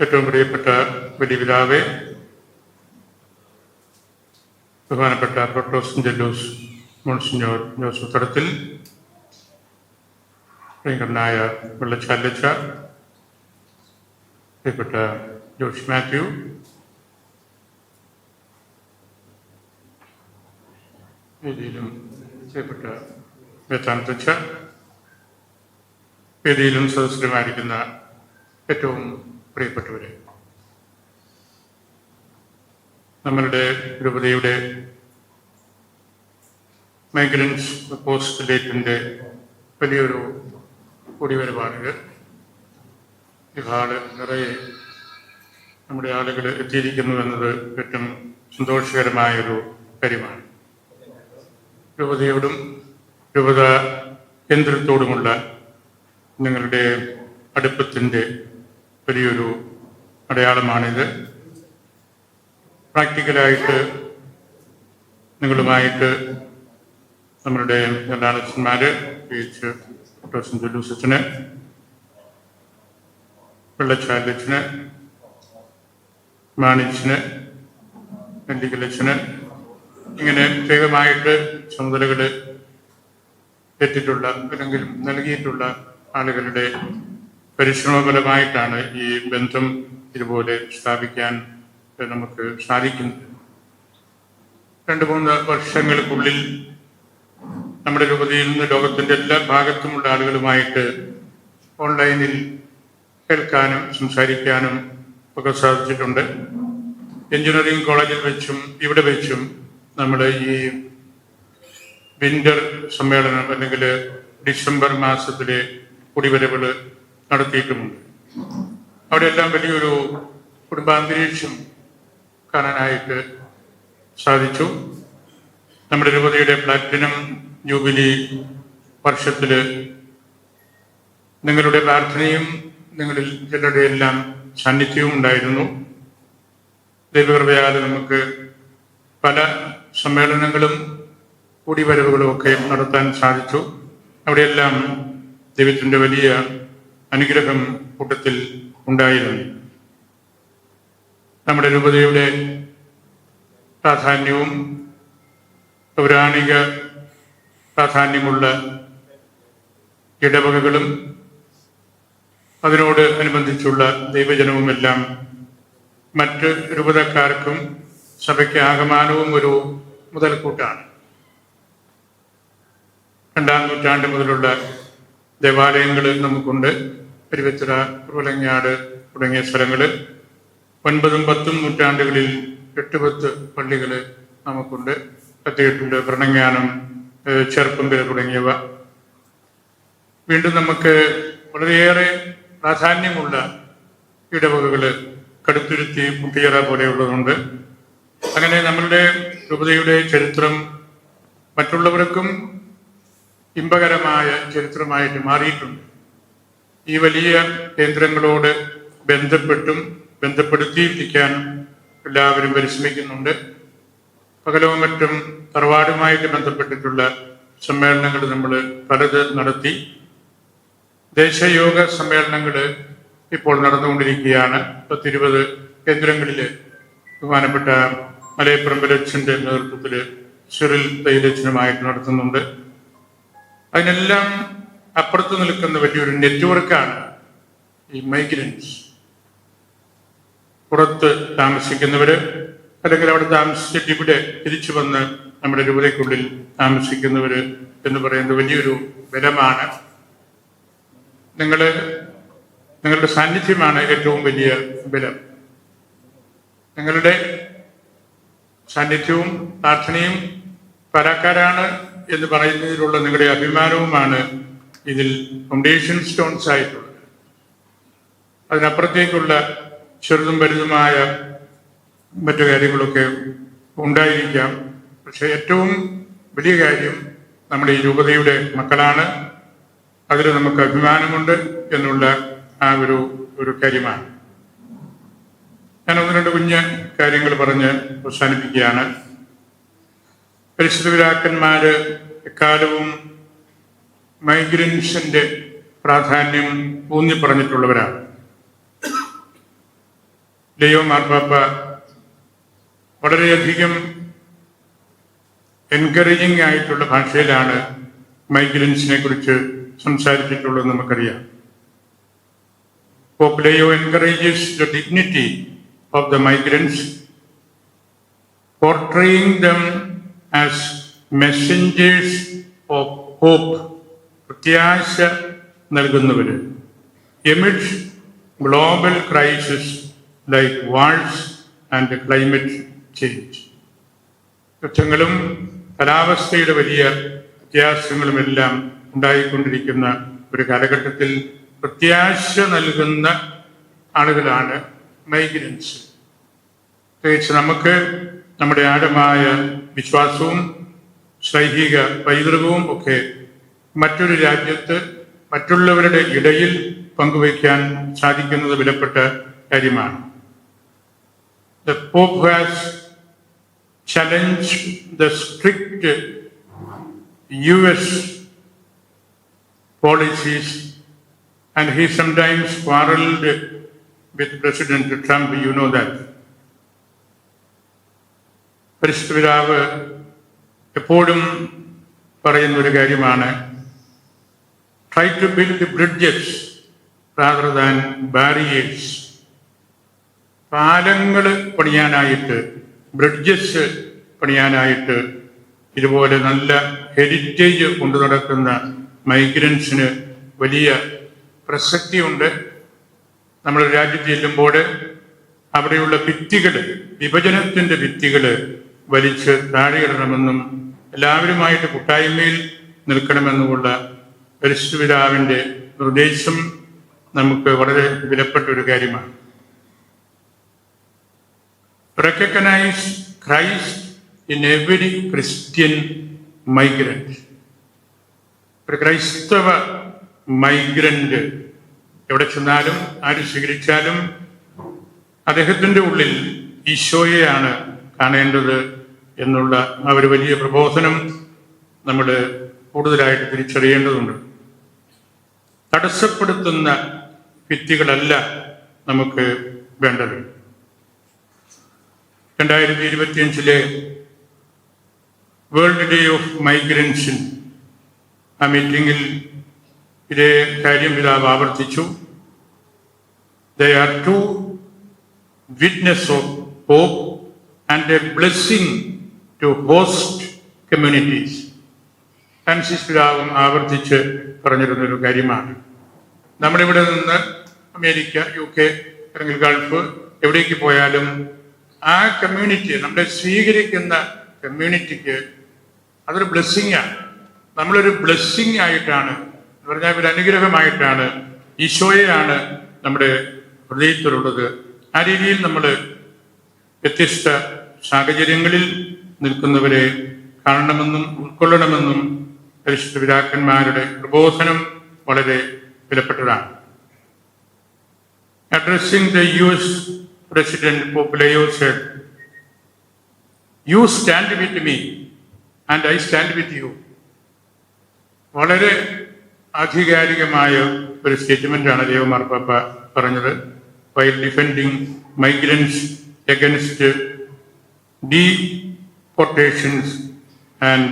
ഏറ്റവും പ്രിയപ്പെട്ട വലിയ പിതാവേ, ബഹുമാനപ്പെട്ട പ്രോട്ടോസ് ജെല്ലൂസ് മോൺസിഞ്ഞോർ ജോസഫ് തടത്തിൽ, പ്രിയങ്കരനായ വെള്ളച്ചാലച്ച, പ്രിയപ്പെട്ട ജോഷ് മാത്യു, വേദിയിലും പ്രിയപ്പെട്ട വേദാന്തച്ച, വേദിയിലും സദസ്യരുമായിരിക്കുന്ന ഏറ്റവും പ്രിയപ്പെട്ടവരെ, നമ്മളുടെ രൂപതയുടെ മൈഗ്രൻസ് പോസ്റ്റലേറ്റിൻ്റെ വലിയൊരു കൂടിവരവാണിത്. ഈ ഹാള് നിറയെ നമ്മുടെ ആളുകൾ എത്തിയിരിക്കുന്നു എന്നത് ഏറ്റവും സന്തോഷകരമായൊരു കാര്യമാണ്. രൂപതയോടും രൂപത കേന്ദ്രത്തോടുമുള്ള നിങ്ങളുടെ അടുപ്പത്തിൻ്റെ വലിയൊരു അടയാളമാണിത്. പ്രാക്ടിക്കലായിട്ട് നിങ്ങളുമായിട്ട് നമ്മളുടെ രണ്ടാളച്ചന്മാർ, പ്രത്യേകിച്ച് ഡോക്ടർ ജുലൂസച്ചന്, വെള്ളച്ചാലച്ചന്, മാണിച്ചന്, നെല്ലിക്കലച്ചന്, ഇങ്ങനെ പ്രത്യേകമായിട്ട് ചുമതലകൾ ഏറ്റിട്ടുള്ള അല്ലെങ്കിൽ നൽകിയിട്ടുള്ള ആളുകളുടെ പരിശ്രമഫലമായിട്ടാണ് ഈ ബന്ധം ഇതുപോലെ സ്ഥാപിക്കാൻ നമുക്ക് സാധിക്കുന്നത്. 2-3 വർഷങ്ങൾക്കുള്ളിൽ നമ്മുടെ രൂപതയിൽ നിന്ന് ലോകത്തിൻ്റെ എല്ലാ ഭാഗത്തുമുള്ള ആളുകളുമായിട്ട് ഓൺലൈനിൽ കേൾക്കാനും സംസാരിക്കാനും ഒക്കെ സാധിച്ചിട്ടുണ്ട്. എഞ്ചിനീയറിംഗ് കോളേജിൽ വെച്ചും ഇവിടെ വെച്ചും നമ്മൾ ഈ വിന്റർ സമ്മേളനം അല്ലെങ്കിൽ ഡിസംബർ മാസത്തിലെ കുടിവരവുകൾ നടത്തിയിട്ടുമുണ്ട്. അവിടെയെല്ലാം വലിയൊരു കുടുംബാന്തരീക്ഷം കാണാനായിട്ട് സാധിച്ചു. നമ്മുടെ രൂപതയുടെ പ്ലാറ്റിനം ജൂബിലി വർഷത്തിൽ നിങ്ങളുടെ പ്രാർത്ഥനയും നിങ്ങളിൽ ചിലരുടെ എല്ലാം സാന്നിധ്യവും ഉണ്ടായിരുന്നു. ദൈവകൃപയാൽ നമുക്ക് പല സമ്മേളനങ്ങളും കൂടിവരവുകളും ഒക്കെ നടത്താൻ സാധിച്ചു. അവിടെയെല്ലാം ദൈവത്തിൻ്റെ വലിയ അനുഗ്രഹം കൂട്ടത്തിൽ ഉണ്ടായിരുന്നു. നമ്മുടെ രൂപതയുടെ പ്രാധാന്യവും പൗരാണിക പ്രാധാന്യമുള്ള ഇടവകകളും അതിനോട് അനുബന്ധിച്ചുള്ള ദൈവജനവുമെല്ലാം മറ്റ് രൂപതക്കാർക്കും സഭയ്ക്ക് ആകമാനവും ഒരു മുതൽക്കൂട്ടാണ്. 2-ാം നൂറ്റാണ്ട് മുതലുള്ള ദേവാലയങ്ങൾ നമുക്കുണ്ട്. പെരുവച്ചിറ, കുറുവലങ്ങാട് തുടങ്ങിയ സ്ഥലങ്ങൾ. 9ഉം 10ഉം നൂറ്റാണ്ടുകളിൽ 8-10 പള്ളികൾ നമുക്കുണ്ട്. കത്തിയിട്ടുണ്ട്. ഭരണങ്ങാനം, ചെറുപ്പങ്കര തുടങ്ങിയവ. വീണ്ടും നമുക്ക് വളരെയേറെ പ്രാധാന്യമുള്ള ഇടവകകൾ കടുത്തുരുത്തി, മുട്ടിയറ പോലെയുള്ളതുണ്ട്. അങ്ങനെ നമ്മളുടെ രൂപതയുടെ ചരിത്രം മറ്റുള്ളവർക്കും ഇമ്പകരമായ ചരിത്രമായിട്ട് മാറിയിട്ടുണ്ട്. ഈ വലിയ കേന്ദ്രങ്ങളോട് ബന്ധപ്പെടുത്തിയിരിക്കാൻ എല്ലാവരും പരിശ്രമിക്കുന്നുണ്ട്. പകലവും മറ്റും തറവാടുമായിട്ട് ബന്ധപ്പെട്ടിട്ടുള്ള സമ്മേളനങ്ങൾ നമ്മൾ പലത് നടത്തി. ദേശയോഗ സമ്മേളനങ്ങൾ ഇപ്പോൾ നടന്നുകൊണ്ടിരിക്കുകയാണ്. 10-20 കേന്ദ്രങ്ങളിൽ ബഹുമാനപ്പെട്ട മലയപ്പറമ്പലച്ഛൻ്റെ നേതൃത്വത്തിൽ സിറിൽ തൈലച്ഛനുമായിട്ട് നടത്തുന്നുണ്ട്. അതിനെല്ലാം അപ്പുറത്ത് നിൽക്കുന്ന വലിയൊരു നെറ്റ്വർക്കാണ് ഈ മൈഗ്രൻസ്. പുറത്ത് താമസിക്കുന്നവർ അല്ലെങ്കിൽ അവിടെ താമസിച്ചിട്ട് ഇവിടെ തിരിച്ചു വന്ന് നമ്മുടെ രൂപതയ്ക്കുള്ളിൽ താമസിക്കുന്നവർ എന്ന് പറയുന്നത് വലിയൊരു ബലമാണ്. നിങ്ങളുടെ സാന്നിധ്യമാണ് ഏറ്റവും വലിയ ബലം. നിങ്ങളുടെ സാന്നിധ്യവും പ്രാർത്ഥനയും പരാക്കാരാണ് എന്ന് പറയുന്നതിലുള്ള നിങ്ങളുടെ അഭിമാനവുമാണ് ഇതിൽ ഫൗണ്ടേഷൻ സ്റ്റോൺസ് ആയിട്ടുള്ളത്. അതിനപ്പുറത്തേക്കുള്ള ചെറുതും വലുതുമായ മറ്റു കാര്യങ്ങളൊക്കെ ഉണ്ടായിരിക്കാം. പക്ഷെ ഏറ്റവും വലിയ കാര്യം നമ്മുടെ ഈ രൂപതയുടെ മക്കളാണ്. അതിൽ നമുക്ക് അഭിമാനമുണ്ട് എന്നുള്ള ആ ഒരു കാര്യമാണ്. ഞാൻ 1-2 കുഞ്ഞ് കാര്യങ്ങൾ പറഞ്ഞ് അവസാനിപ്പിക്കുകയാണ്. പരിശുദ്ധ പിതാക്കന്മാര് എക്കാലവും മൈഗ്രൻസിന്റെ പ്രാധാന്യം ഊന്നി പറഞ്ഞിട്ടുള്ളവരാണ്. ലിയോ മാർപ്പാപ്പ വളരെയധികം എൻകറേജിംഗ് ആയിട്ടുള്ള ഭാഷയിലാണ് മൈഗ്രൻസിനെ കുറിച്ച് സംസാരിച്ചിട്ടുള്ളത് നമുക്കറിയാം. Pope Leo encourages the dignity of the migrants, portraying them as messengers of hope, പ്രത്യാശ നൽകുന്നവർ, amid global crisis like wars and climate change. യുദ്ധങ്ങളും കാലാവസ്ഥയുടെ വലിയ വ്യത്യാസങ്ങളുമെല്ലാം ഉണ്ടായിക്കൊണ്ടിരിക്കുന്ന ഒരു കാലഘട്ടത്തിൽ പ്രത്യാശ നൽകുന്ന ആളുകളാണ് മൈഗ്രൻസ്. പ്രത്യേകിച്ച് നമുക്ക് നമ്മുടെ ആഴമായ വിശ്വാസവും ശൈഹിക പൈതൃകവും ഒക്കെ മറ്റൊരു രാജ്യത്ത് മറ്റുള്ളവരുടെ ഇടയിൽ പങ്കുവയ്ക്കാൻ സാധിക്കുന്നത് വിലപ്പെട്ട കാര്യമാണ്. The Pope has challenged the strict US policies and he sometimes quarreled with President Trump, you know that. പരിശുദ്ധ പിതാവ് എപ്പോഴും പറയുന്ന ഒരു കാര്യമാണ്, try to build bridges rather than barriers. പാലങ്ങൾ പണിയാനായിട്ട്, ബ്രിഡ്ജസ് പണിയാനായിട്ട് ഇതുപോലെ നല്ല ഹെറിറ്റേജ് കൊണ്ടു നടക്കുന്ന മൈഗ്രൻസിന് വലിയ പ്രസക്തിയുണ്ട്. നമ്മൾ രാജ്യത്ത് ചെല്ലുമ്പോൾ അവിടെയുള്ള ഭിത്തികൾ, വിഭജനത്തിൻ്റെ ഭിത്തികൾ വലിച്ച് താഴെയിടണമെന്നും എല്ലാവരുമായിട്ട് കൂട്ടായ്മയിൽ നിൽക്കണമെന്നുമുള്ള പരിശുദ്ധ പിതാവിൻ്റെ നിർദ്ദേശം നമുക്ക് വളരെ വിലപ്പെട്ട ഒരു കാര്യമാണ്. Recognize Christ in every Christian migrant. ഒരു ക്രൈസ്തവ മൈഗ്രന്റ് എവിടെ ചെന്നാലും ആര് സ്വീകരിച്ചാലും അദ്ദേഹത്തിൻ്റെ ഉള്ളിൽ ഈശോയെയാണ് കാണേണ്ടത് എന്നുള്ള ആ ഒരു വലിയ പ്രബോധനം നമ്മൾ കൂടുതലായിട്ട് തിരിച്ചറിയേണ്ടതുണ്ട്. തടസ്സപ്പെടുത്തുന്ന ഭിത്തികളല്ല നമുക്ക് വേണ്ടത്. 2025 വേൾഡ് ഡേ ഓഫ് മൈഗ്രൻസിൻ ആ മീറ്റിംഗിൽ ഇതേ കാര്യം പിതാവ് ആവർത്തിച്ചു. They are two witness of hope and a blessing to host communities. Francis പിതാവും ആവർത്തിച്ച് പറഞ്ഞിരുന്നൊരു കാര്യമാണ്. നമ്മളിവിടെ നിന്ന് അമേരിക്ക, UK അല്ലെങ്കിൽ ഗൾഫ് എവിടേക്ക് പോയാലും ആ കമ്മ്യൂണിറ്റി, നമ്മളെ സ്വീകരിക്കുന്ന കമ്മ്യൂണിറ്റിക്ക് അതൊരു ബ്ലെസ്സിങ്ങാണ്. നമ്മളൊരു ബ്ലെസ്സിങ് ആയിട്ടാണ്, എന്ന് പറഞ്ഞാൽ ഒരു അനുഗ്രഹമായിട്ടാണ്, ഈശോയെയാണ് നമ്മുടെ ഹൃദയത്തിലുള്ളത്. ആ രീതിയിൽ നമ്മൾ വ്യത്യസ്ത സാഹചര്യങ്ങളിൽ നിൽക്കുന്നവരെ കാണണമെന്നും ഉൾക്കൊള്ളണമെന്നും പരിശുദ്ധ പിതാക്കന്മാരുടെ പ്രബോധനം വളരെ വിലപ്പെട്ടതാണ്. Addressing the US President, Pope Leo said, "You stand with me and I stand with you." വളരെ ആധികാരികമായ ഒരു സ്റ്റേറ്റ്മെന്റാണ് ലിയോ മാർപ്പാപ്പ പറഞ്ഞത്. While defending migrants against deportations and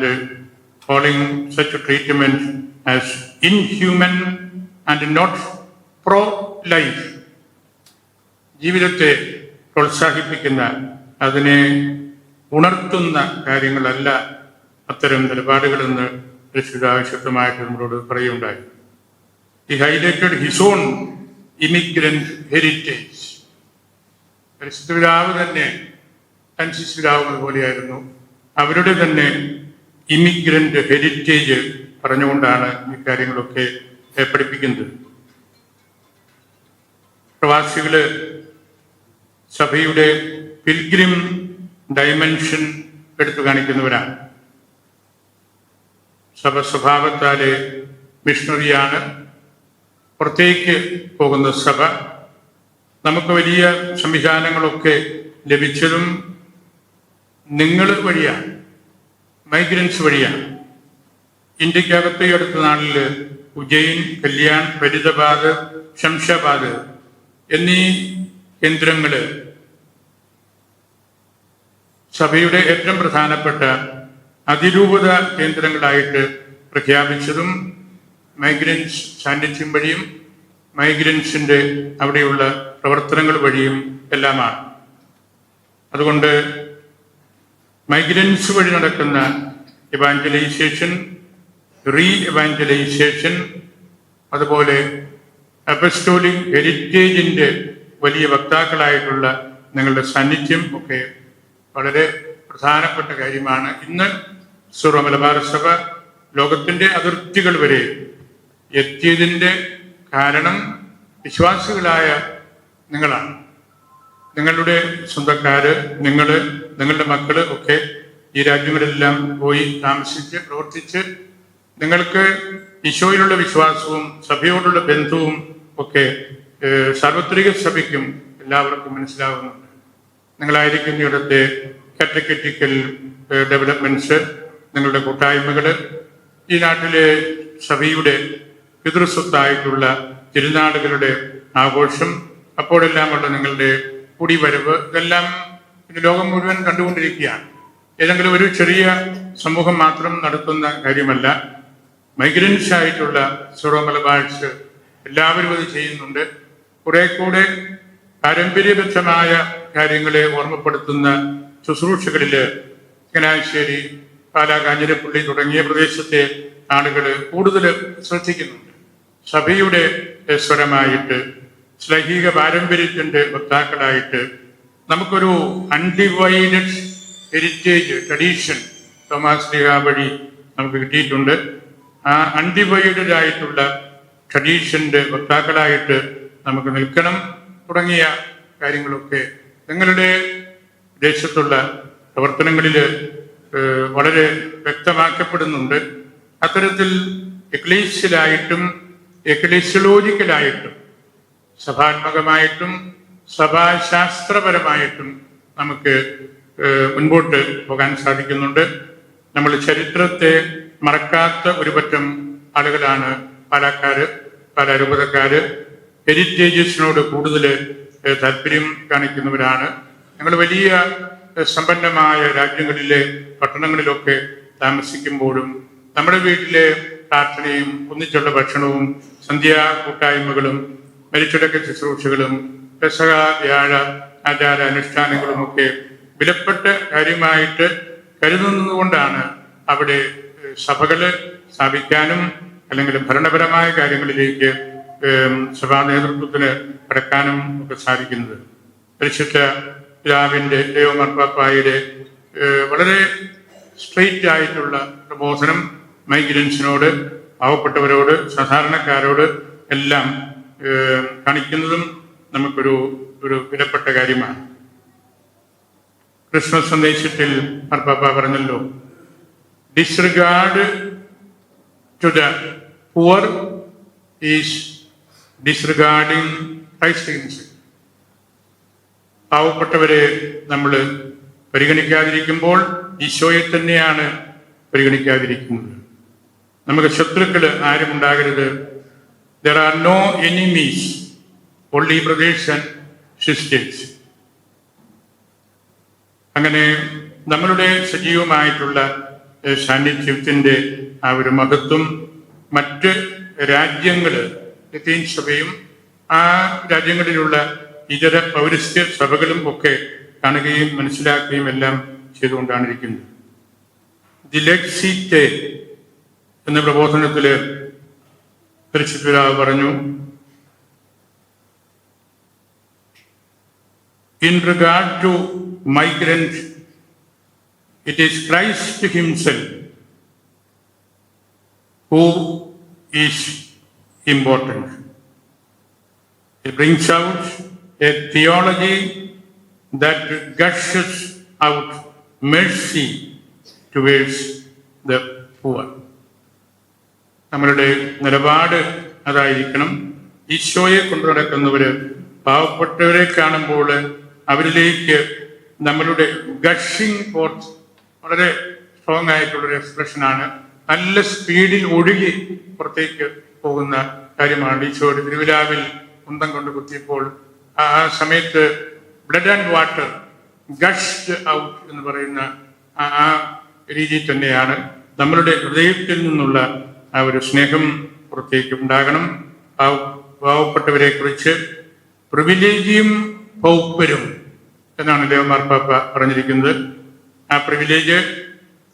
calling such a treatment as inhuman and not pro-life. ജീവിതത്തെ പ്രോത്സാഹിപ്പിക്കുന്ന, അതിനെ ഉണർത്തുന്ന കാര്യങ്ങളല്ല അത്തരം നിലപാടുകളെന്ന് ശക്തമായിട്ട് നമ്മളോട് പറയുകയുണ്ടായി. He highlighted his own immigrant heritage. പരിശുദ്ധ പിതാവ് തന്നെ, ഫ്രാൻസിസ് പിതാവ് അതുപോലെയായിരുന്നു, അവരുടെ തന്നെ ഇമിഗ്രന്റ് ഹെറിറ്റേജ് പറഞ്ഞുകൊണ്ടാണ് ഈ കാര്യങ്ങളൊക്കെ പഠിപ്പിക്കുന്നത്. പ്രവാസികള് സഭയുടെ പിൽഗ്രിം ഡൈമെൻഷൻ എടുത്തു കാണിക്കുന്നവരാണ്. സഭ സ്വഭാവത്താലെ മിഷണറിയാണ്. പുറത്തേക്ക് പോകുന്ന സഭ നമുക്ക് വലിയ സംവിധാനങ്ങളൊക്കെ ലഭിച്ചതും നിങ്ങൾ വഴിയാണ്, മൈഗ്രൻസ് വഴിയാണ്. ഇന്ത്യക്കകത്ത് ഈ അടുത്ത നാളിൽ ഉജ്ജയിൻ, കല്യാൺ, ഫരീദാബാദ്, ശംഷാബാദ് എന്നീ കേന്ദ്രങ്ങൾ സഭയുടെ ഏറ്റവും പ്രധാനപ്പെട്ട അതിരൂപത കേന്ദ്രങ്ങളായിട്ട് പ്രഖ്യാപിച്ചതും മൈഗ്രൻസ് സാന്നിധ്യം വഴിയും മൈഗ്രൻസിൻ്റെ അവിടെയുള്ള പ്രവർത്തനങ്ങൾ വഴിയും എല്ലാമാണ്. അതുകൊണ്ട് മൈഗ്രൻസ് വഴി നടക്കുന്ന ഇവാഞ്ചലൈസേഷൻ, റീ ഇവാഞ്ചലൈസേഷൻ, അതുപോലെ അപ്പസ്റ്റോലിക് ഹെറിറ്റേജിൻ്റെ വലിയ വക്താക്കളായിട്ടുള്ള നിങ്ങളുടെ സാന്നിധ്യം ഒക്കെ വളരെ പ്രധാനപ്പെട്ട കാര്യമാണ്. ഇന്ന് സീറോ മലബാർ സഭ ലോകത്തിൻ്റെ അതിർത്തികൾ വരെ എത്തിയതിൻ്റെ കാരണം വിശ്വാസികളായ നിങ്ങളാണ്. നിങ്ങളുടെ സ്വന്തക്കാര്, നിങ്ങളുടെ മക്കള് ഒക്കെ ഈ രാജ്യങ്ങളിലെല്ലാം പോയി താമസിച്ച് പ്രവർത്തിച്ച് നിങ്ങൾക്ക് ഈശോയിലുള്ള വിശ്വാസവും സഭയോടുള്ള ബന്ധവും ഒക്കെ സാർവത്രിക സഭയ്ക്കും എല്ലാവർക്കും മനസ്സിലാവുന്നുണ്ട്. നിങ്ങളായിരിക്കുന്ന ഇവിടുത്തെ കാറ്റഗറ്റിക്കൽ ഡെവലപ്മെന്റ്സ്, നിങ്ങളുടെ കൂട്ടായ്മകൾ, ഈ നാട്ടിലെ സഭയുടെ പിതൃസ്വത്തായിട്ടുള്ള തിരുനാളുകളുടെ ആഘോഷം, അപ്പോഴെല്ലാമുള്ള നിങ്ങളുടെ കുടിവരവ്, ഇതെല്ലാം ലോകം മുഴുവൻ കണ്ടുകൊണ്ടിരിക്കുകയാണ്. ഏതെങ്കിലും ഒരു ചെറിയ സമൂഹം മാത്രം നടത്തുന്ന കാര്യമല്ല. മൈഗ്രൻസ് ആയിട്ടുള്ള സീറോ മലബാർസ് എല്ലാവരും അത് ചെയ്യുന്നുണ്ട്. കുറെ കൂടെ പാരമ്പര്യബദ്ധമായ കാര്യങ്ങളെ ഓർമ്മപ്പെടുത്തുന്ന ശുശ്രൂഷകളിൽ ചങ്ങനാശ്ശേരി, പാലാ, കാഞ്ഞിരപ്പള്ളി തുടങ്ങിയ പ്രദേശത്തെ ആളുകൾ കൂടുതൽ ശ്രദ്ധിക്കുന്നുണ്ട്. സഭയുടെ സ്വരമായിട്ട്, ശ്ലൈഹിക പാരമ്പര്യത്തിൻ്റെ വക്താക്കളായിട്ട് നമുക്കൊരു അൺഡിവൈഡഡ് ഹെറിറ്റേജ് ട്രഡീഷൻ തോമാസ് ലീഗ വഴി നമുക്ക് കിട്ടിയിട്ടുണ്ട്. ആ അൺഡിവൈഡഡ് ആയിട്ടുള്ള ട്രഡീഷൻ്റെ വക്താക്കളായിട്ട് നമുക്ക് നിൽക്കണം തുടങ്ങിയ കാര്യങ്ങളൊക്കെ നിങ്ങളുടെ ദേശത്തുള്ള പ്രവർത്തനങ്ങളിൽ വളരെ വ്യക്തമാക്കപ്പെടുന്നുണ്ട്. അത്തരത്തിൽ എക്ലീഷ്യലായിട്ടും എക്ലീഷ്യലോജിക്കലായിട്ടും സഭാത്മകമായിട്ടും സഭാശാസ്ത്രപരമായിട്ടും നമുക്ക് മുൻപോട്ട് പോകാൻ സാധിക്കുന്നുണ്ട്. നമ്മൾ ചരിത്രത്തെ മറക്കാത്ത ഒരു പറ്റം ആളുകളാണ് പാലാക്കാര്, പാലാരൂപതക്കാര്. ഹെറിറ്റേജസിനോട് കൂടുതൽ താല്പര്യം കാണിക്കുന്നവരാണ്. ഞങ്ങൾ വലിയ സമ്പന്നമായ രാജ്യങ്ങളിലെ പട്ടണങ്ങളിലൊക്കെ താമസിക്കുമ്പോഴും നമ്മുടെ വീട്ടിലെ പ്രാർത്ഥനയും ഒന്നിച്ചുള്ള ഭക്ഷണവും സന്ധ്യാ കൂട്ടായ്മകളും മരിച്ചടക്ക ശുശ്രൂഷകളും പെസഹ വ്യാഴ ആചാര അനുഷ്ഠാനങ്ങളുമൊക്കെ വിലപ്പെട്ട കാര്യമായിട്ട് കരുതുന്നതുകൊണ്ടാണ് അവിടെ സഭകള് സ്ഥാപിക്കാനും അല്ലെങ്കിൽ ഭരണപരമായ കാര്യങ്ങളിലേക്ക് സഭാ നേതൃത്വത്തിന് കടക്കാനും ഒക്കെ സാധിക്കുന്നത്. പരിശുദ്ധ പിതാവിൻ്റെ ലേയോ മാർപ്പാപ്പായുടെ വളരെ സ്ട്രെയിറ്റ് ആയിട്ടുള്ള പ്രബോധനം മൈഗ്രൻസിനോട്, പാവപ്പെട്ടവരോട്, സാധാരണക്കാരോട് എല്ലാം കാണിക്കുന്നതും നമുക്കൊരു വിലപ്പെട്ട കാര്യമാണ്. ക്രിസ്മസ് സന്ദേശത്തിൽ മാർപ്പാപ്പ പറഞ്ഞല്ലോ, disregard to the poor is disregarding Christ himself. പാവപ്പെട്ടവരെ നമ്മൾ പരിഗണിക്കാതിരിക്കുമ്പോൾ ഈശോയെ തന്നെയാണ് പരിഗണിക്കാതിരിക്കുന്നത്. നമുക്ക് ശത്രുക്കൾ ആരും ഉണ്ടാകരുത്. There are no enemies, only brothers and sisters. അങ്ങനെ നമ്മളുടെ സജീവമായിട്ടുള്ള സാന്നിധ്യത്തിൻ്റെ ആ ഒരു മഹത്വം മറ്റ് രാജ്യങ്ങൾ, ലത്തീൻ സഭയും ആ രാജ്യങ്ങളിലുള്ള ഇതര പൗരസ്ത്യ സഭകളും ഒക്കെ കാണുകയും മനസ്സിലാക്കുകയും എല്ലാം ചെയ്തുകൊണ്ടാണ് ഇരിക്കുന്നത്. ദിലക്സിത്തെ എന്ന പ്രബോധനത്തിൽ പരിശുദ്ധ പറഞ്ഞു, in regard to migrant, it is Christ himself who is important. He brings out a theology that gushes out mercy towards the poor. നമ്മളുടെ നിലപാട് അതായിരിക്കണം. ഈശോയെ കൊണ്ടു നടക്കുന്നവര് പാവപ്പെട്ടവരെ കാണുമ്പോൾ അവരിലേക്ക് നമ്മളുടെ ഗഷിംഗ് ഫോർത്ത് വളരെ സ്ട്രോങ് ആയിട്ടുള്ളൊരു എക്സ്പ്രഷനാണ്. നല്ല സ്പീഡിൽ ഒഴുകി പുറത്തേക്ക് പോകുന്ന കാര്യമാണ്. ഈശോയുടെ തിരുവിലാവിൽ കുന്തം കൊണ്ട് കുത്തിയപ്പോൾ ആ സമയത്ത് ബ്ലഡ് ആൻഡ് വാട്ടർ ഗഷ്ഡ് ഔട്ട് എന്ന് പറയുന്ന ആ രീതിയിൽ തന്നെയാണ് നമ്മളുടെ ഹൃദയത്തിൽ നിന്നുള്ള ആ ഒരു സ്നേഹം പുറത്തേക്ക് ഉണ്ടാകണം. പാവപ്പെട്ടവരെ കുറിച്ച് പ്രിവിലേജിയും പൗപ്പരും എന്നാണ് ദേവമാർപ്പാപ്പ പറഞ്ഞിരിക്കുന്നത്. ആ പ്രിവിലേജ്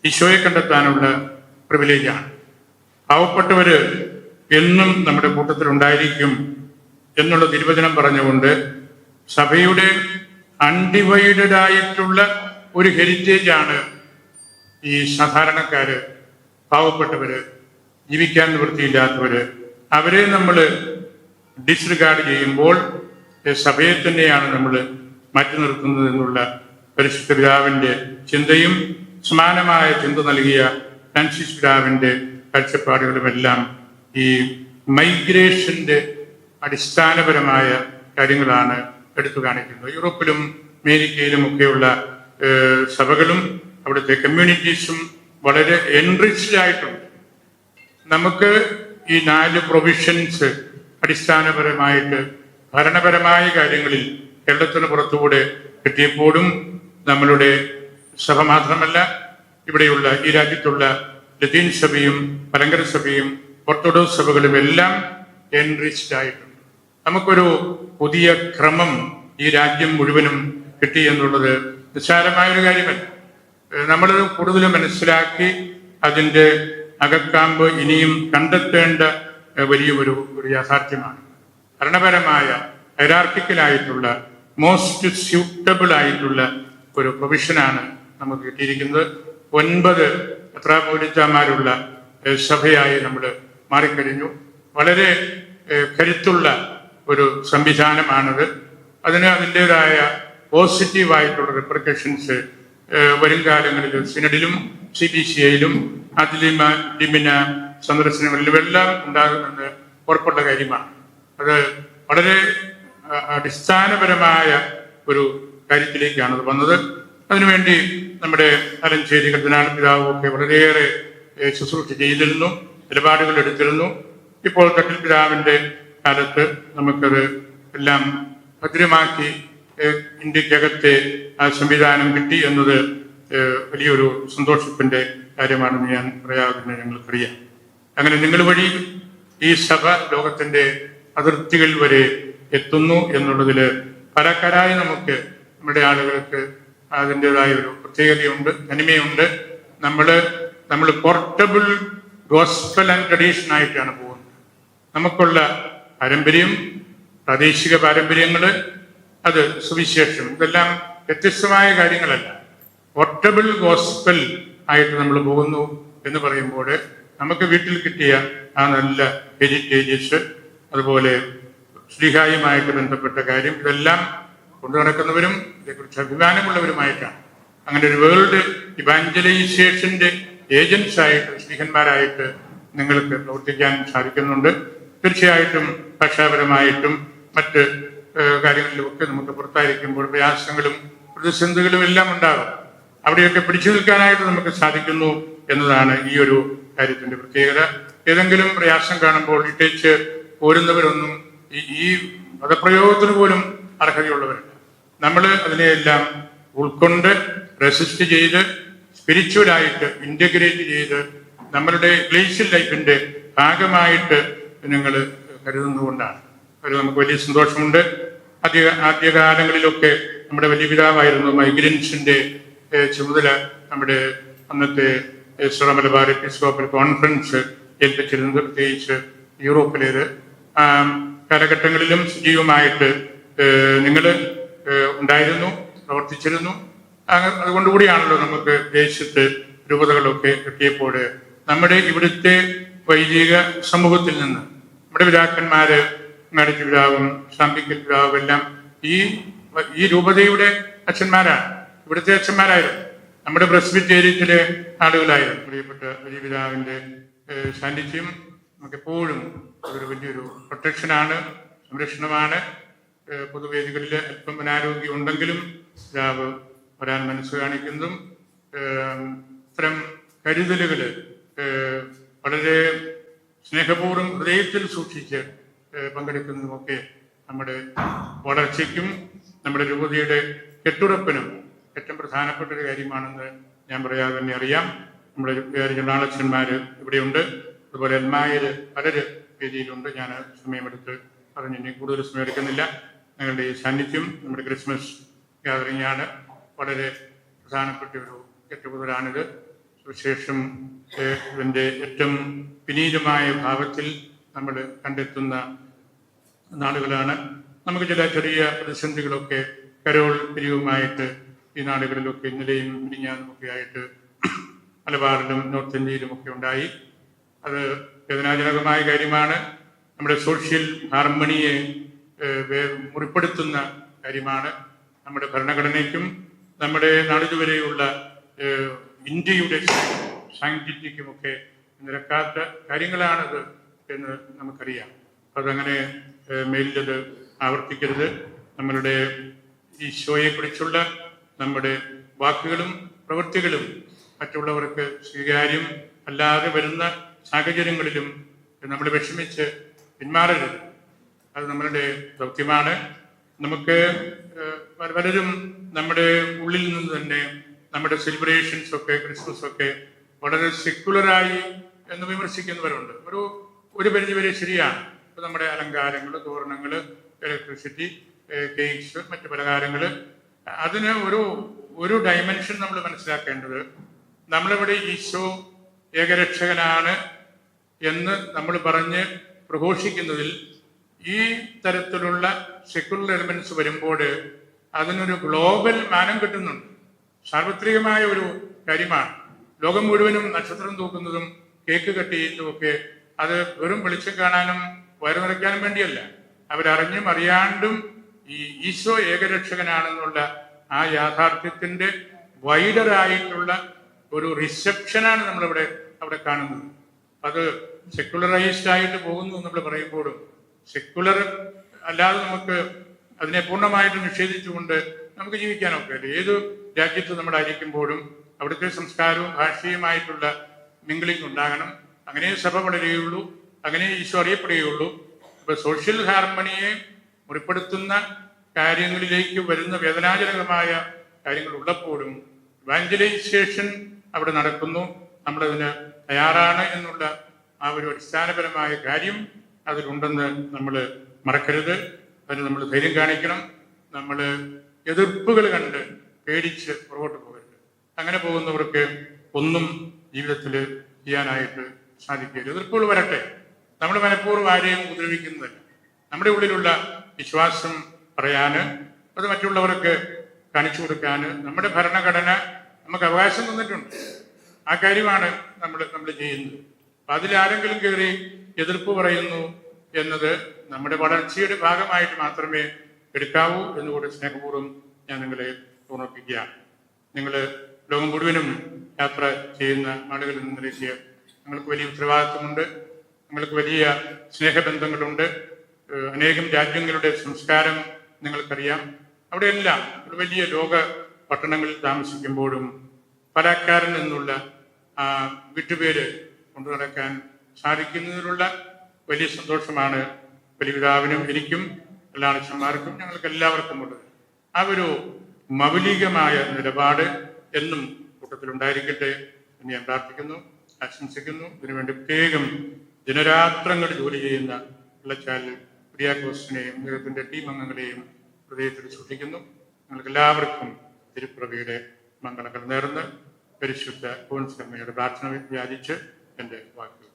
ഈശോയെ കണ്ടെത്താനുള്ള പ്രിവിലേജാണ്. പാവപ്പെട്ടവര് എന്നും നമ്മുടെ കൂട്ടത്തിൽ ഉണ്ടായിരിക്കും എന്നുള്ള തിരുവചനം പറഞ്ഞുകൊണ്ട് സഭയുടെ അൺഡിവൈഡഡ് ആയിട്ടുള്ള ഒരു ഹെറിറ്റേജാണ് ഈ സാധാരണക്കാര്, പാവപ്പെട്ടവര്, ജീവിക്കാൻ നിവൃത്തിയില്ലാത്തവര്. അവരെ നമ്മൾ ഡിസ്റിഗാർഡ് ചെയ്യുമ്പോൾ സഭയെ തന്നെയാണ് നമ്മൾ മാറ്റി നിർത്തുന്നത് എന്നുള്ള പരിശുദ്ധ പിതാവിൻ്റെ ചിന്തയും സമാനമായ ചിന്ത നൽകിയ ഫ്രാൻസിസ് പിതാവിൻ്റെ കാഴ്ചപ്പാടുകളുമെല്ലാം ഈ മൈഗ്രേഷന്റെ അടിസ്ഥാനപരമായ കാര്യങ്ങളാണ് എടുത്തു കാണിക്കുന്നത്. യൂറോപ്പിലും അമേരിക്കയിലും ഒക്കെയുള്ള സഭകളും അവിടുത്തെ കമ്മ്യൂണിറ്റീസും വളരെ എൻറിച്ച്ഡ് ആയിട്ടുണ്ട്. നമുക്ക് ഈ 4 പ്രൊവിഷൻസ് അടിസ്ഥാനപരമായിട്ട് ഭരണപരമായ കാര്യങ്ങളിൽ കേരളത്തിന് പുറത്തുകൂടെ കിട്ടിയപ്പോഴും നമ്മളുടെ സഭ മാത്രമല്ല, ഇവിടെയുള്ള ഈ രാജ്യത്തുള്ള ലത്തീൻ സഭയും മലങ്കര സഭയും ഓർത്തഡോക്സ് സഭകളും എല്ലാം എൻറിച്ച്ഡ് ആയിട്ടുണ്ട്. നമുക്കൊരു പുതിയ ക്രമം ഈ രാജ്യം മുഴുവനും കിട്ടി എന്നുള്ളത് നിസ്സാരമായൊരു കാര്യമല്ല. നമ്മൾ കൂടുതൽ മനസ്സിലാക്കി അതിൻ്റെ അകക്കാമ്പ് ഇനിയും കണ്ടെത്തേണ്ട വലിയ ഒരു യാഥാർത്ഥ്യമാണ്. ഭരണപരമായ ഹൈറാർക്കിക്കലായിട്ടുള്ള മോസ്റ്റ് സ്യൂട്ടബിൾ ആയിട്ടുള്ള ഒരു പ്രൊവിഷനാണ് നമുക്ക് കിട്ടിയിരിക്കുന്നത്. 9 മെത്രാപ്പോലീത്തമാരുള്ള സഭയായി നമ്മൾ മാറിക്കഴിഞ്ഞു. വളരെ കരുത്തുള്ള ഒരു സംവിധാനമാണത്. അതിന് അതിൻ്റെതായ പോസിറ്റീവായിട്ടുള്ള റിപ്രിക്കഷൻസ് വരും കാലങ്ങളിൽ സിനഡിലും CBCയിലും ലിമിന സന്ദർശനങ്ങളിലും എല്ലാം ഉണ്ടാകുമെന്ന് ഉറപ്പുള്ള കാര്യമാണ്. അത് വളരെ അടിസ്ഥാനപരമായ ഒരു കാര്യത്തിലേക്കാണ് അത് വന്നത്. അതിനുവേണ്ടി നമ്മുടെ അലഞ്ചേരി കർദിനാൾ പിതാവും ഒക്കെ വളരെയേറെ ശുശ്രൂഷ ചെയ്തിരുന്നു, നിലപാടുകൾ എടുത്തിരുന്നു. ഇപ്പോൾ കട്ടിൽ പിതാവിൻ്റെ കാലത്ത് നമുക്കത് എല്ലാം ഭദ്രമാക്കി ഇന്ത്യക്കകത്തെ ആ സംവിധാനം കിട്ടി എന്നത് വലിയൊരു സന്തോഷത്തിൻ്റെ കാര്യമാണെന്ന് ഞാൻ പറയാവുന്ന ഞങ്ങൾക്കറിയാം. അങ്ങനെ നിങ്ങൾ വഴി ഈ സഭ ലോകത്തിൻ്റെ അതിർത്തികൾ വരെ എത്തുന്നു എന്നുള്ളതിൽ പരക്കരായി നമുക്ക് നമ്മുടെ ആളുകൾക്ക് അതിൻ്റെതായ ഒരു പ്രത്യേകതയുണ്ട്, തനിമയുണ്ട്. നമ്മൾ പോർട്ടബിൾ ഗോസ്പൽ ആൻഡ് ട്രഡീഷൻ ആയിട്ടാണ് പോകുന്നത്. നമുക്കുള്ള പാരമ്പര്യം, പ്രാദേശിക പാരമ്പര്യങ്ങൾ, അത് സുവിശേഷം, ഇതെല്ലാം വ്യത്യസ്തമായ കാര്യങ്ങളല്ല. പോർട്ടബിൾ ഗോസ്പൽ ആയിട്ട് നമ്മൾ പോകുന്നു എന്ന് പറയുമ്പോൾ നമുക്ക് വീട്ടിൽ കിട്ടിയ ആ നല്ല ഹെറിറ്റേജസ്, അതുപോലെ ശ്ലീഹായുമായിട്ട് ബന്ധപ്പെട്ട കാര്യം, ഇതെല്ലാം കൊണ്ടു നടക്കുന്നവരും ഇതേക്കുറിച്ച് അഭിമാനമുള്ളവരുമായിട്ടാണ്. അങ്ങനെ ഒരു വേൾഡ് ഇവാഞ്ചലൈസേഷന്റെ ഏജൻസ് ആയിട്ട്, ശ്ലീഹന്മാരായിട്ട് നിങ്ങൾക്ക് പ്രവർത്തിക്കാൻ സാധിക്കുന്നുണ്ട്. തീർച്ചയായിട്ടും ഭാഷാപരമായിട്ടും മറ്റ് കാര്യങ്ങളിലുമൊക്കെ നമുക്ക് പുറത്തായിരിക്കുമ്പോൾ പ്രയാസങ്ങളും പ്രതിസന്ധികളും എല്ലാം ഉണ്ടാകും. അവിടെയൊക്കെ പിടിച്ചു നിൽക്കാനായിട്ട് നമുക്ക് സാധിക്കുന്നു എന്നതാണ് ഈ ഒരു കാര്യത്തിന്റെ പ്രത്യേകത. ഏതെങ്കിലും പ്രയാസം കാണുമ്പോൾ ഇട്ടേച്ച് പോരുന്നവരൊന്നും ഈ പദപ്രയോഗത്തിന് പോലും അർഹതയുള്ളവരല്ല. നമ്മൾ അതിനെയെല്ലാം ഉൾക്കൊണ്ട് റെസിസ്റ്റ് ചെയ്ത് സ്പിരിച്വലായിട്ട് ഇൻ്റഗ്രേറ്റ് ചെയ്ത് നമ്മളുടെ ഗ്ലേഷ്യൽ ലൈഫിന്റെ ഭാഗമായിട്ട് നിങ്ങൾ കരുതുന്നതുകൊണ്ടാണ് ഒരു നമുക്ക് വലിയ സന്തോഷമുണ്ട്. ആദ്യകാലങ്ങളിലൊക്കെ നമ്മുടെ വലിയ പിതാവായിരുന്നു മൈഗ്രൻസിന്റെ ചുമതല നമ്മുടെ അന്നത്തെ സീറോ മലബാർ എപ്പിസ്കോപ്പൽ കോൺഫറൻസ് ഏൽപ്പിച്ചിരുന്നത്, പ്രത്യേകിച്ച് യൂറോപ്പിലേത്. കാലഘട്ടങ്ങളിലും സജീവമായിട്ട് നിങ്ങൾ ഉണ്ടായിരുന്നു, പ്രവർത്തിച്ചിരുന്നു. അതുകൊണ്ടുകൂടിയാണല്ലോ നമുക്ക് ദേശത്ത് രൂപതകളൊക്കെ കിട്ടിയപ്പോൾ നമ്മുടെ ഇവിടുത്തെ വൈദിക സമൂഹത്തിൽ നിന്ന് നമ്മുടെ പിതാക്കന്മാര്, മേടത്തി പിതാവും സാമ്പിക്കൽ പിതാവും എല്ലാം ഈ രൂപതയുടെ അച്ഛന്മാരാണ്, ഇവിടുത്തെ അച്ഛന്മാരായിരുന്നു, നമ്മുടെ പ്രസ്ബിറ്റേറിയത്തിലെ ആളുകളായിരുന്നു. പ്രിയപ്പെട്ട വലിയ പിതാവിന്റെ സാന്നിധ്യം നമുക്കെപ്പോഴും അതൊരു വലിയൊരു പ്രൊട്ടക്ഷനാണ്, സംരക്ഷണമാണ്. പൊതുവേദികളിൽ അല്പം അനാരോഗ്യം ഉണ്ടെങ്കിലും പിതാവ് വരാൻ മനസ്സ് കാണിക്കുന്നതും ഇത്തരം കരുതലുകൾ വളരെ സ്നേഹപൂർവ്വം ഹൃദയത്തിൽ സൂക്ഷിച്ച് പങ്കെടുക്കുന്നതുമൊക്കെ നമ്മുടെ വളർച്ചയ്ക്കും നമ്മുടെ രൂപതയുടെ കെട്ടുറപ്പിനും ഏറ്റവും പ്രധാനപ്പെട്ട ഒരു കാര്യമാണെന്ന് ഞാൻ പറയാതെ തന്നെ അറിയാം. നമ്മുടെ ജനറാളച്ചന്മാർ ഇവിടെയുണ്ട്, അതുപോലെ എൽമായർ പലര് വേദിയിലുണ്ട്. ഞാൻ സമയമെടുത്ത് പറഞ്ഞ് ഇനി കൂടുതൽ സമയം എടുക്കുന്നില്ല. നിങ്ങളുടെ ഈ സാന്നിധ്യം നമ്മുടെ ക്രിസ്മസ് ഗ്യാതറിംഗാണ്. വളരെ പ്രധാനപ്പെട്ട ഒരു ഏറ്റുകൂടലാണിത്. സുവിശേഷം ഇതിൻ്റെ ഏറ്റവും വിനീതമായ ഭാവത്തിൽ നമ്മൾ കണ്ടെത്തുന്ന നാളുകളാണ്. നമുക്ക് ചില ചെറിയ പ്രതിസന്ധികളൊക്കെ കരോൾ പിരിവുമായിട്ട് ഈ നാടുകളിലൊക്കെ ഇന്നലെയും മിനിഞ്ഞാന്നുമൊക്കെ ആയിട്ട് മലബാറിലും നോർത്ത് ഇന്ത്യയിലും ഒക്കെ ഉണ്ടായി. അത് വേദനാജനകമായ കാര്യമാണ്. നമ്മുടെ സോഷ്യൽ ഹാർമണിയെ മുറിപ്പെടുത്തുന്ന കാര്യമാണ്. നമ്മുടെ ഭരണഘടനയ്ക്കും നമ്മുടെ നാളിതുവരെയുള്ള ഇന്ത്യയുടെ സാങ്കേതികമൊക്കെ നിരക്കാത്ത കാര്യങ്ങളാണത് എന്ന് നമുക്കറിയാം. അതങ്ങനെ മേലിലത് ആവർത്തിക്കരുത്. നമ്മളുടെ ഈശോയെക്കുറിച്ചുള്ള നമ്മുടെ വാക്കുകളും പ്രവൃത്തികളും മറ്റുള്ളവർക്ക് സ്വീകാര്യം അല്ലാതെ വരുന്ന സാഹചര്യങ്ങളിലും നമ്മൾ വിഷമിച്ച് പിന്മാറരുത്. അത് നമ്മളുടെ ദൗത്യമാണ്. നമുക്ക് പലരും നമ്മുടെ ഉള്ളിൽ നിന്ന് തന്നെ നമ്മുടെ സെലിബ്രേഷൻസ് ഒക്കെ ക്രിസ്മസ് ഒക്കെ വളരെ സെക്യുലറായി എന്ന് വിമർശിക്കുന്നവരുണ്ട്. ഒരു പരിധിവരെ ശരിയാണ്. ഇപ്പം നമ്മുടെ അലങ്കാരങ്ങൾ, തോരണങ്ങൾ, ഇലക്ട്രിസിറ്റി, കേക്ക്സ്, മറ്റു പലഹാരങ്ങൾ, അതിന് ഒരു ഡയമെൻഷൻ നമ്മൾ മനസ്സിലാക്കേണ്ടത്, നമ്മളിവിടെ ഈശോ ഏകരക്ഷകനാണ് എന്ന് നമ്മൾ പറഞ്ഞ് പ്രഘോഷിക്കുന്നതിൽ ഈ തരത്തിലുള്ള സെക്യുലർ എലിമെന്റ്സ് വരുമ്പോൾ അതിനൊരു ഗ്ലോബൽ മാനം കിട്ടുന്നുണ്ട്. സാർവത്രികമായ ഒരു കാര്യമാണ്. ലോകം മുഴുവനും നക്ഷത്രം തൂക്കുന്നതും കേക്ക് കട്ട് ചെയ്യുന്നതുമൊക്കെ അത് വെറും വെളിച്ചം കാണാനും വയറു നിറയ്ക്കാനും വേണ്ടിയല്ല. അവരറിഞ്ഞും അറിയാണ്ടും ഈ ഈശോ ഏകരക്ഷകനാണെന്നുള്ള ആ യാഥാർത്ഥ്യത്തിന്റെ വൈഡറായിട്ടുള്ള ഒരു റിസപ്ഷനാണ് നമ്മളിവിടെ അവിടെ കാണുന്നത്. അത് സെക്യുലറൈസ്ഡ് ആയിട്ട് പോകുന്നു നമ്മൾ പറയുമ്പോഴും സെക്യുലർ അല്ലാതെ നമുക്ക് അതിനെ പൂർണ്ണമായിട്ട് നിഷേധിച്ചുകൊണ്ട് നമുക്ക് ജീവിക്കാനൊക്കെ അല്ലേ. ഏത് രാജ്യത്ത് നമ്മളായിരിക്കുമ്പോഴും അവിടുത്തെ സംസ്കാരവും ഭാഷയുമായിട്ടുള്ള മിംഗ്ലിംഗ് ഉണ്ടാകണം. അങ്ങനെ സഭ വളരുകയുള്ളൂ, അങ്ങനെ ഈശോ അറിയപ്പെടുകയുള്ളൂ. ഇപ്പൊ സോഷ്യൽ ഹാർമണിയെ മുറിപ്പെടുത്തുന്ന കാര്യങ്ങളിലേക്ക് വരുന്ന വേദനാജനകമായ കാര്യങ്ങൾ ഉള്ളപ്പോഴും ഇവാഞ്ചലൈസേഷൻ അവിടെ നടക്കുന്നു. നമ്മളതിന് തയ്യാറാണ് എന്നുള്ള ആ ഒരു അടിസ്ഥാനപരമായ കാര്യം അതിലുണ്ടെന്ന് നമ്മൾ മറക്കരുത്. അതിന് നമ്മൾ ധൈര്യം കാണിക്കണം. നമ്മൾ എതിർപ്പുകൾ കണ്ട് പേടിച്ച് പുറകോട്ട് പോകരുത്. അങ്ങനെ പോകുന്നവർക്ക് ഒന്നും ജീവിതത്തിൽ ചെയ്യാനായിട്ട് സാധിക്കില്ല. എതിർപ്പുകൾ വരട്ടെ, നമ്മൾ മനഃപൂർവ്വം ആരെയും ഉപദ്രവിക്കുന്നതല്ല. നമ്മുടെ ഉള്ളിലുള്ള വിശ്വാസം പറയാന്, അത് മറ്റുള്ളവർക്ക് കാണിച്ചു കൊടുക്കാൻ നമ്മുടെ ഭരണഘടന നമുക്ക് അവകാശം തന്നിട്ടുണ്ട്. ആ കാര്യമാണ് നമ്മൾ ചെയ്യുന്നത്. അപ്പൊ അതിലാരെങ്കിലും കയറി എതിർപ്പ് പറയുന്നു എന്നത് നമ്മുടെ വളർച്ചയുടെ ഭാഗമായിട്ട് മാത്രമേ എടുക്കാവൂ എന്നുകൂടെ സ്നേഹപൂർവ്വം ഞാൻ നിങ്ങളെ ഓർമ്മിപ്പിക്കുകയാണ്. നിങ്ങൾ ലോകം മുഴുവനും യാത്ര ചെയ്യുന്ന ആളുകളിൽ നിന്നിലേക്ക് നിങ്ങൾക്ക് വലിയ ഉത്തരവാദിത്വമുണ്ട്. നിങ്ങൾക്ക് വലിയ സ്നേഹബന്ധങ്ങളുണ്ട്. അനേകം രാജ്യങ്ങളുടെ സംസ്കാരം നിങ്ങൾക്കറിയാം. അവിടെയെല്ലാം ഒരു വലിയ ലോക പട്ടണങ്ങളിൽ താമസിക്കുമ്പോഴും പലക്കാരൻ എന്നുള്ള വിട്ടുപേര് കൊണ്ടു നടക്കാൻ സാധിക്കുന്നതിനുള്ള വലിയ സന്തോഷമാണ് ബലിപിതാവിനും എനിക്കും എല്ലാ അച്ഛന്മാർക്കും ഞങ്ങൾക്ക് എല്ലാവർക്കും ഉള്ളത്. ആ ഒരു മൗലികമായ നിലപാട് എന്നും കൂട്ടത്തിലുണ്ടായിരിക്കട്ടെ എന്ന് ഞാൻ പ്രാർത്ഥിക്കുന്നു, ആശംസിക്കുന്നു. ഇതിനുവേണ്ടി പ്രത്യേകം ദിനരാത്രങ്ങൾ ജോലി ചെയ്യുന്ന വെള്ളച്ചാൽ കുര്യാക്കോസിനെയും അദ്ദേഹത്തിന്റെ ടീം അംഗങ്ങളെയും ഹൃദയത്തിൽ സൂക്ഷിക്കുന്നു. നിങ്ങൾക്ക് എല്ലാവർക്കും തിരുപ്പിറവിയുടെ മംഗളങ്ങൾ നേർന്ന് പരിശുദ്ധ കോൺസമ്മയുടെ പ്രാർത്ഥന വ്യാജിച്ച് എൻ്റെ വാക്കുകൾ